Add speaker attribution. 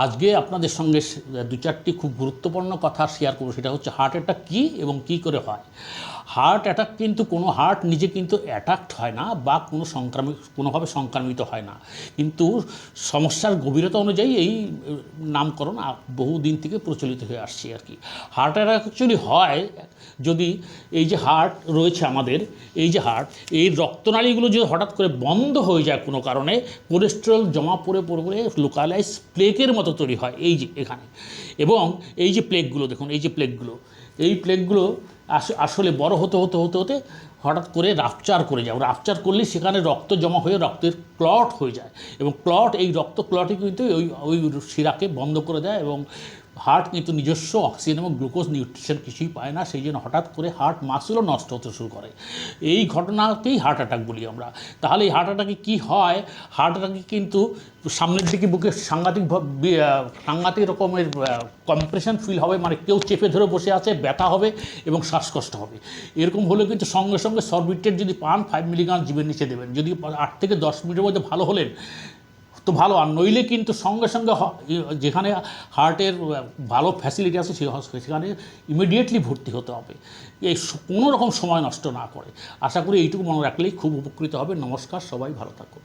Speaker 1: আজকে আপনাদের সঙ্গে দু চারটি খুব গুরুত্বপূর্ণ কথা শেয়ার করব। সেটা হচ্ছে হার্ট অ্যাটাক কী এবং কী করে হয়। হার্ট অ্যাটাক কিন্তু কোনো হার্ট নিজে কিন্তু অ্যাটাকড হয় না বা কোনোভাবে সংক্রামিত হয় না, কিন্তু সমস্যার গভীরতা অনুযায়ী এই নামকরণ বহু দিন থেকে প্রচলিত হয়ে আসছে আর কি। হার্ট অ্যাটাক অ্যাকচুয়ালি হয় যদি এই যে হার্ট রয়েছে আমাদের, এই যে হার্ট, এই রক্তনালীগুলো যদি হঠাৎ করে বন্ধ হয়ে যায় কোনো কারণে, কোলেস্টেরল জমা পড়ে লোকালাইজ প্লেকের মতো তৈরি হয় এই যে এখানে। এবং এই যে প্লেকগুলো দেখুন, এই যে প্লেকগুলো আসলে বড় হতে হঠাৎ করে রাপচার করে যায়। রাপচার করলে সেখানে রক্ত জমা হয়ে রক্তের ক্লট হয়ে যায়, এবং এই রক্ত ক্লটই কিন্তু ওই শিরাকে বন্ধ করে দেয়, এবং হার্ট কিন্তু নিজস্ব অক্সিজেন এবং গ্লুকোজ নিউট্রিশন কিছুই পায় না। সেই জন্য হঠাৎ করে হার্ট মাসেলও নষ্ট হতে শুরু করে। এই ঘটনাকেই হার্ট অ্যাটাক বলি আমরা। তাহলে এই হার্ট অ্যাটাকে কী হয়? হার্ট অ্যাটাকে কিন্তু সামনের দিকে বুকে সাংঘাতিক রকমের কম্প্রেশন ফিল হবে, মানে কেউ চেপে ধরে বসে আছে, ব্যথা হবে এবং শ্বাসকষ্ট হবে। এরকম হলে কিন্তু সঙ্গে সঙ্গে সরবিট্রেট যদি পান 5 মিলিগ্রাম জিভের নিচে দেবেন। যদি 8 থেকে 10 মিনিটের মধ্যে ভালো হলেন তো ভালো, আর নইলে কিন্তু সঙ্গে সঙ্গে যেখানে হার্টের ভালো ফ্যাসিলিটি আছে সেখানে ইমিডিয়েটলি ভর্তি হতে হবে, এই কোনো রকম সময় নষ্ট না করে। আশা করি এইটুকু মনে রাখলেই খুব উপকৃত হবে। নমস্কার, সবাই ভালো থাকুন।